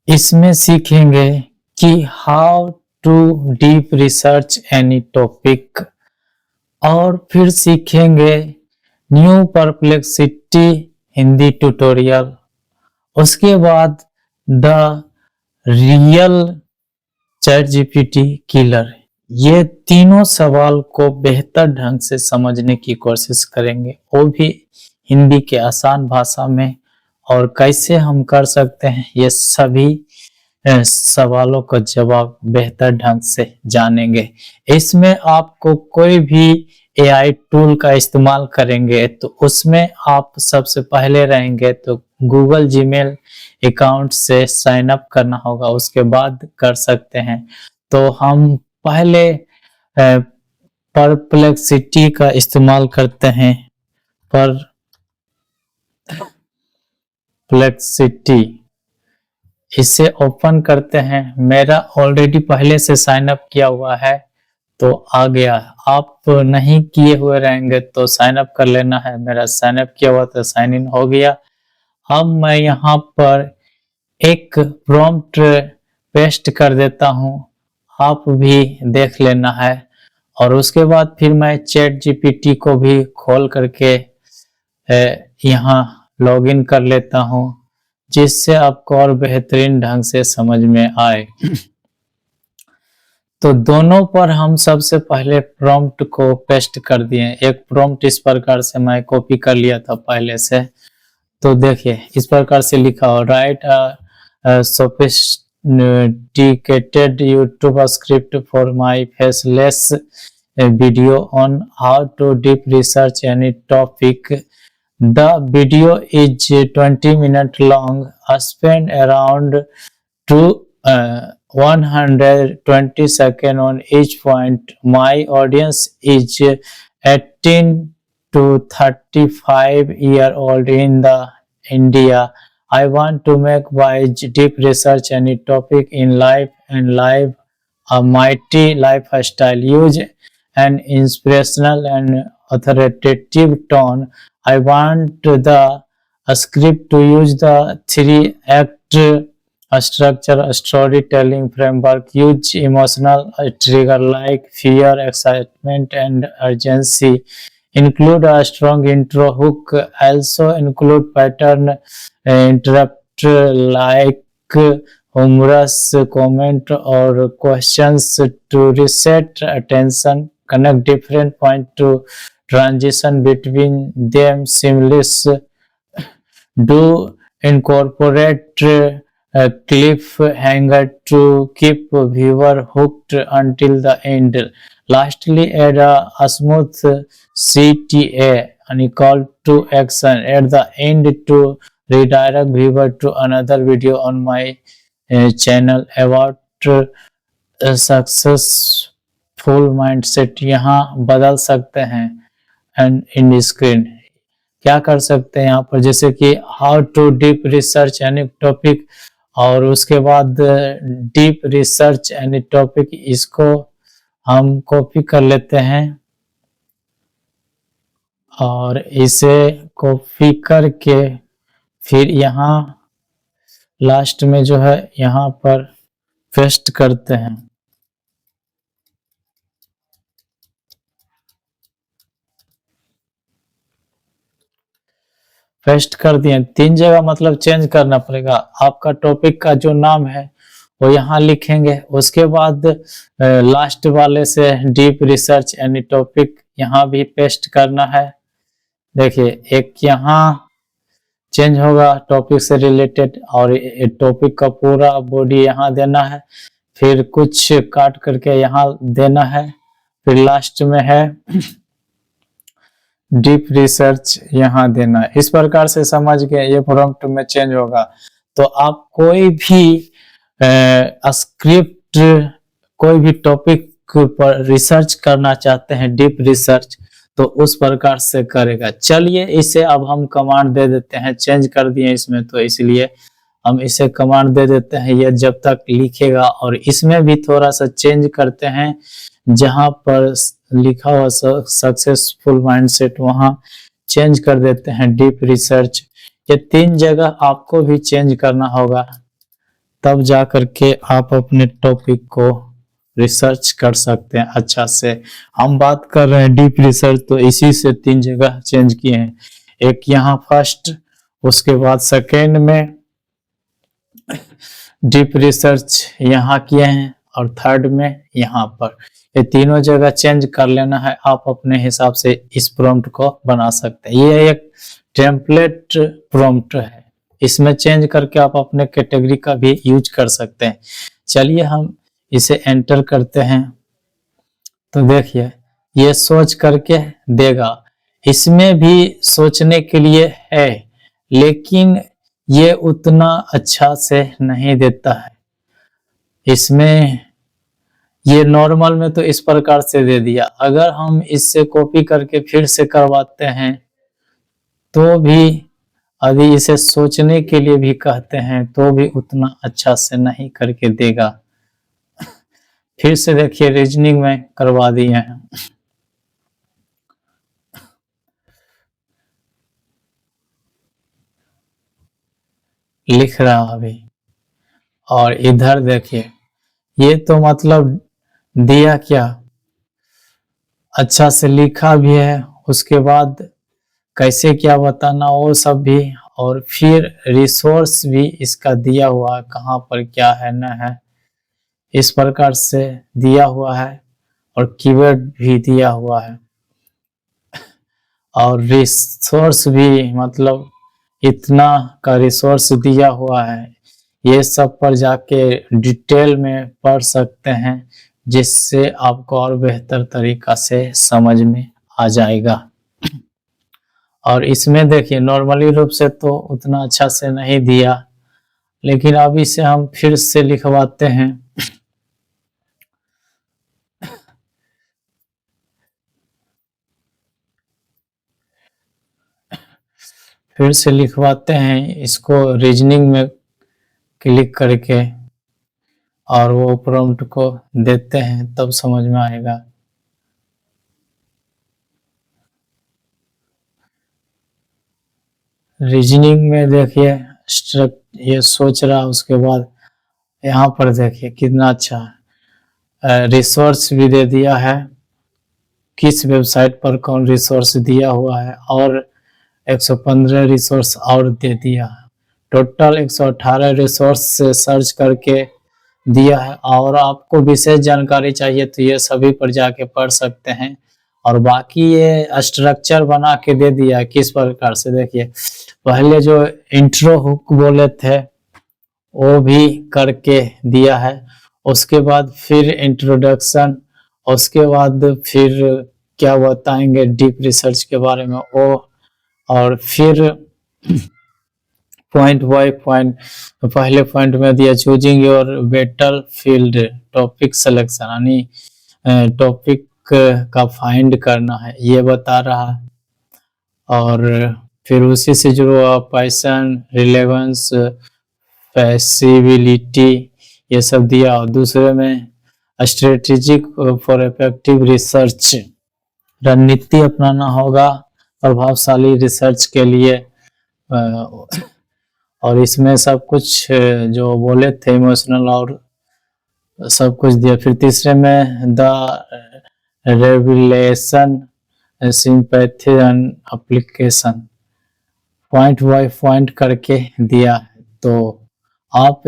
इसमें सीखेंगे कि how to deep research any topic और फिर सीखेंगे न्यू परप्लेक्सिटी हिंदी ट्यूटोरियल। उसके बाद the real chat GPT killer. ये तीनों सवाल को बेहतर ढंग से समझने की कोशिश करेंगे, वो भी हिंदी के आसान भाषा में, और कैसे हम कर सकते हैं ये सभी सवालों का जवाब बेहतर ढंग से जानेंगे। इसमें आपको कोई भी एआई टूल का इस्तेमाल करेंगे तो उसमें आप सबसे पहले रहेंगे तो गूगल जीमेल अकाउंट से साइन अप करना होगा, उसके बाद कर सकते हैं। तो हम पहले परप्लेक्सिटी का इस्तेमाल करते हैं। परप्लेक्सिटी इसे ओपन करते हैं। मेरा ऑलरेडी पहले से साइन अप किया हुआ है तो आ गया। आप नहीं किए हुए रहेंगे तो साइन अप कर लेना है। मेरा साइन अप किया हुआ तो साइन इन हो गया। अब मैं यहाँ पर एक प्रॉम्प्ट पेस्ट कर देता हूँ, आप भी देख लेना है। और उसके बाद फिर मैं चैट जीपीटी को भी खोल करके यहाँ लॉगिन कर लेता हूँ, जिससे आपको और बेहतरीन ढंग से समझ में आए। तो दोनों पर हम सबसे पहले प्रॉम्प्ट को पेस्ट कर दिए। एक प्रॉम्प्ट इस प्रकार से मैं कॉपी कर लिया था पहले से। तो देखिए इस प्रकार से लिखा हो, right sophisticated YouTube script for my faceless video on how to deep research any topic. The video is 20 minutes long. Spend around 120 seconds on each point. My audience is 18 to 35-year-old in the India. I want to make wise deep research any topic in life and live a mighty lifestyle. Use an inspirational and authoritative tone. I want the script to use the 3-act structure storytelling framework. Use emotional trigger like fear, excitement, and urgency. Include a strong intro hook. Also include pattern interrupt like humorous comment or questions to reset attention. Connect different points to transition between them seamless. Do incorporate a cliffhanger to keep viewer hooked until the end. Lastly, add a smooth CTA and call to action at the end to redirect viewer to another video on my channel about successful mindset. यहाँ बदल सकते हैं and in screen क्या कर सकते हैं यहाँ पर, जैसे कि how to deep research any topic, और उसके बाद डीप रिसर्च एनी टॉपिक, इसको हम कॉपी कर लेते हैं और इसे कॉपी करके फिर यहाँ लास्ट में जो है यहाँ पर पेस्ट करते हैं। पेस्ट कर दिए। 3 जगह मतलब चेंज करना पड़ेगा। आपका टॉपिक का जो नाम है वो यहाँ लिखेंगे। उसके बाद लास्ट वाले से डीप रिसर्च एनी टॉपिक यहाँ भी पेस्ट करना है। देखिए एक यहाँ चेंज होगा टॉपिक से रिलेटेड, और टॉपिक का पूरा बॉडी यहाँ देना है, फिर कुछ काट करके यहाँ देना है, फिर लास्ट में है डीप रिसर्च यहाँ देना है। इस प्रकार से समझ के ये प्रॉम्प्ट में चेंज होगा। तो आप कोई भी स्क्रिप्ट, कोई भी टॉपिक पर रिसर्च करना चाहते हैं, डीप रिसर्च, तो उस प्रकार से करेगा। चलिए इसे अब हम कमांड दे देते हैं। चेंज कर दिए इसमें तो इसलिए हम इसे कमांड दे देते हैं, ये जब तक लिखेगा। और इसमें भी थोड़ा सा चेंज करते हैं, जहां पर लिखा हुआ सक्सेसफुल माइंडसेट वहां चेंज कर देते हैं डीप रिसर्च। ये 3 जगह आपको भी चेंज करना होगा। तब जा करके आप अपने टॉपिक को रिसर्च कर सकते हैं अच्छा से। हम बात कर रहे हैं डीप रिसर्च, तो इसी से 3 जगह चेंज किए हैं, एक यहाँ फर्स्ट, उसके बाद सेकेंड में डीप रिसर्च यहाँ किए हैं, और थर्ड में यहाँ पर। ये तीनों जगह चेंज कर लेना है, आप अपने हिसाब से इस प्रॉम्प्ट को बना सकते हैं। ये एक टेम्पलेट प्रॉम्प्ट है, इसमें चेंज करके आप अपने कैटेगरी का भी यूज कर सकते हैं। चलिए हम इसे एंटर करते हैं, तो देखिए ये सोच करके देगा। इसमें भी सोचने के लिए है, लेकिन ये उतना अच्छा से नहीं देता है। इसमें ये नॉर्मल में तो इस प्रकार से दे दिया, अगर हम इससे कॉपी करके फिर से करवाते हैं तो भी, यदि इसे सोचने के लिए भी कहते हैं तो भी उतना अच्छा से नहीं करके देगा। फिर से देखिए रीजनिंग में करवा दिए हैं, लिख रहा अभी। और इधर देखिए ये तो मतलब दिया क्या, अच्छा से लिखा भी है, उसके बाद कैसे क्या बताना वो सब भी, और फिर रिसोर्स भी इसका दिया हुआ है, कहाँ पर क्या है न है, इस प्रकार से दिया हुआ है, और कीवर्ड भी दिया हुआ है, और रिसोर्स भी मतलब इतना का रिसोर्स दिया हुआ है। ये सब पर जाके डिटेल में पढ़ सकते हैं, जिससे आपको और बेहतर तरीका से समझ में आ जाएगा। और इसमें देखिए नॉर्मली रूप से तो उतना अच्छा से नहीं दिया, लेकिन अब इसे हम फिर से लिखवाते हैं। फिर से लिखवाते हैं इसको रीजनिंग में क्लिक करके, और वो प्रॉम्प्ट को देते हैं, तब समझ में आएगा। रीजनिंग में देखिए ये सोच रहा, उसके बाद यहाँ पर देखिए कितना अच्छा है, रिसोर्स भी दे दिया है, किस वेबसाइट पर कौन रिसोर्स दिया हुआ है, और 115 रिसोर्स और दे दिया है। टोटल 118 रिसोर्स से सर्च करके दिया है, और आपको विशेष जानकारी चाहिए तो ये सभी पर जाके पढ़ सकते हैं। और बाकी ये स्ट्रक्चर बना के दे दिया किस प्रकार से, देखिए पहले जो इंट्रो हुक बोले थे वो भी करके दिया है, उसके बाद फिर इंट्रोडक्शन, उसके बाद फिर क्या बताएंगे डीप रिसर्च के बारे में वो, और फिर पॉइंट बाय पॉइंट, पहले पॉइंट में दिया choosing your battle field topic selection, यानी टॉपिक का फाइंड करना है ये बता रहा है। और फिर उसी से जुड़ा पैशन, रिलेवेंस, पैसिबिलिटी, ये सब दिया। और दूसरे में स्ट्रेटेजिक फॉर इफेक्टिव रिसर्च, रणनीति अपनाना होगा प्रभावशाली रिसर्च के लिए। और इसमें सब कुछ जो बोले थे इमोशनल और सब कुछ दिया। फिर तीसरे में the revelation, sympathy and application, point by point करके दिया है, तो आप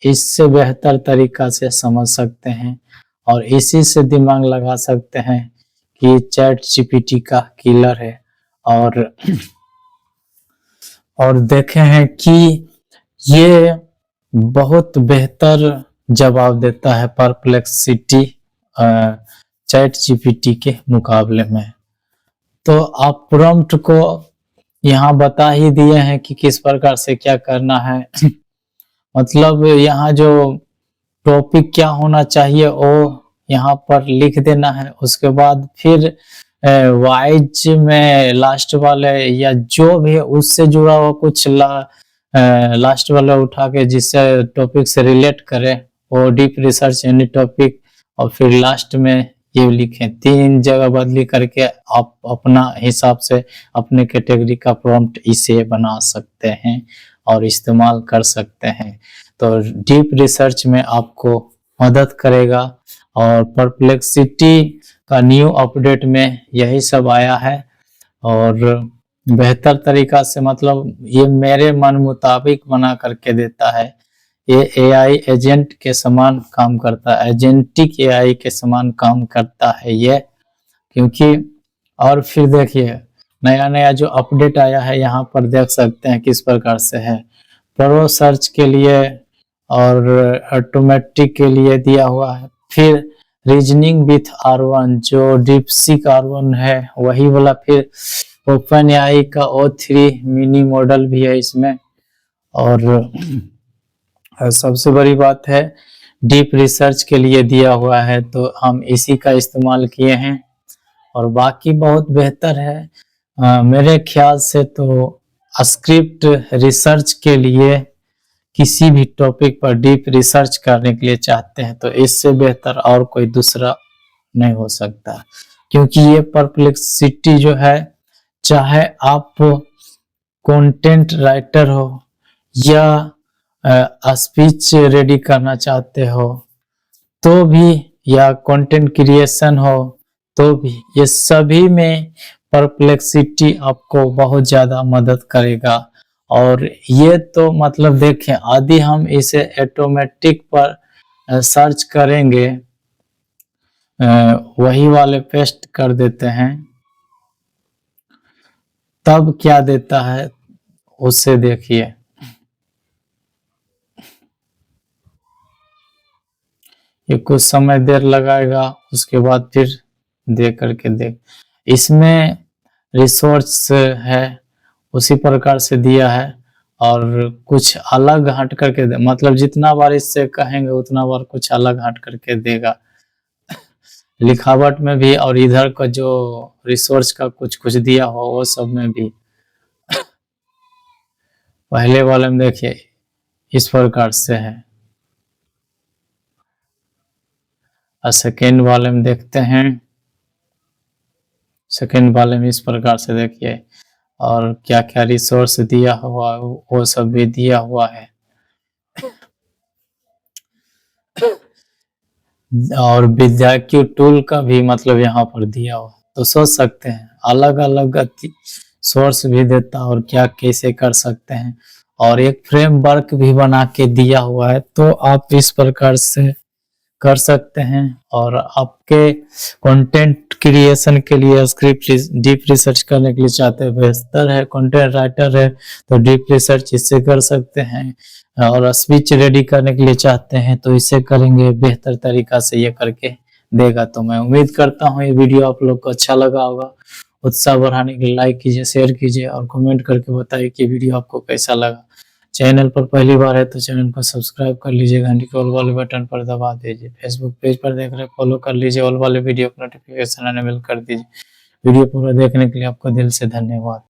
इससे बेहतर तरीका से समझ सकते हैं, और इसी से दिमाग लगा सकते हैं कि चैट जीपीटी का किलर है। और देखे हैं कि ये बहुत बेहतर जवाब देता है परप्लेक्सिटी चैट जीपीटी के मुकाबले में। तो आप प्रॉम्प्ट को यहाँ बता ही दिए हैं कि किस प्रकार से क्या करना है। मतलब यहाँ जो टॉपिक क्या होना चाहिए वो यहाँ पर लिख देना है, उसके बाद फिर वाइज में लास्ट वाले या जो भी उससे जुड़ा हुआ कुछ लास्ट वाला उठा के जिससे टॉपिक से रिलेट करे, वो डीप रिसर्च एनी टॉपिक, और फिर लास्ट में ये लिखें। 3 जगह बदली करके आप अपना हिसाब से अपने कैटेगरी का प्रॉम्प्ट इसे बना सकते हैं और इस्तेमाल कर सकते हैं। तो डीप रिसर्च में आपको मदद करेगा। और परप्लेक्सिटी का न्यू अपडेट में यही सब आया है और बेहतर तरीका से, मतलब ये मेरे मन मुताबिक बना करके देता है। ये एआई एजेंट के समान काम करता है, एजेंटिक एआई के समान काम करता है ये, क्योंकि और फिर देखिए नया नया जो अपडेट आया है यहाँ पर देख सकते हैं किस प्रकार से है। प्रो सर्च के लिए और ऑटोमेटिक के लिए दिया हुआ है। फिर रीजनिंग विथ R1 जो डीपसीक R1 है वही वाला, फिर ओपन एआई का O3 मिनी मॉडल भी है इसमें। और सबसे बड़ी बात है डीप रिसर्च के लिए दिया हुआ है, तो हम इसी का इस्तेमाल किए हैं और बाकी बहुत बेहतर है। मेरे ख्याल से तो स्क्रिप्ट रिसर्च के लिए किसी भी टॉपिक पर डीप रिसर्च करने के लिए चाहते हैं तो इससे बेहतर और कोई दूसरा नहीं हो सकता, क्योंकि ये परप्लेक्सिटी जो है, चाहे आप कंटेंट राइटर हो या स्पीच रेडी करना चाहते हो तो भी, या कंटेंट क्रिएशन हो तो भी, ये सभी में परप्लेक्सिटी आपको बहुत ज्यादा मदद करेगा। और ये तो मतलब देखें, यदि हम इसे ऑटोमेटिक पर सर्च करेंगे, वही वाले पेस्ट कर देते हैं, तब क्या देता है उससे देखिए। ये कुछ समय देर लगाएगा, उसके बाद फिर देख करके देख, इसमें रिसोर्स है उसी प्रकार से दिया है और कुछ अलग हट करके मतलब जितना बार इससे कहेंगे उतना बार कुछ अलग हट करके देगा लिखावट में भी, और इधर का जो रिसोर्स का कुछ कुछ दिया हो वो सब में भी। पहले वाले में देखिए इस प्रकार से है, और सेकेंड वाले में देखते हैं, सेकेंड वाले में इस प्रकार से देखिए, और क्या क्या रिसोर्स दिया हुआ वो सब भी दिया हुआ है। और विद्याक्यू टूल का भी मतलब यहाँ पर दिया हुआ, तो सोच सकते हैं अलग अलग सोर्स भी देता और क्या कैसे कर सकते हैं। और एक फ्रेमवर्क भी बना के दिया हुआ है, तो आप इस प्रकार से कर सकते हैं। और आपके कंटेंट क्रिएशन के लिए स्क्रिप्ट डीप रिसर्च करने के लिए चाहते हैं, बेहतर है कंटेंट राइटर है तो डीप रिसर्च इससे कर सकते हैं। और स्पीच रेडी करने के लिए चाहते हैं तो इसे करेंगे, बेहतर तरीका से ये करके देगा। तो मैं उम्मीद करता हूँ ये वीडियो आप लोग को अच्छा लगा होगा। उत्साह बढ़ाने के लिए लाइक कीजिए, शेयर कीजिए और कमेंट करके बताइए कि वीडियो आपको कैसा लगा। चैनल पर पहली बार है तो चैनल को सब्सक्राइब कर लीजिए, घंटी के ऑल वाले बटन पर दबा दीजिए। फेसबुक पेज पर देख रहे फॉलो कर लीजिए, ऑल वाले वीडियो को नोटिफिकेशन एनेबल कर दीजिए। वीडियो पूरा देखने के लिए आपको दिल से धन्यवाद।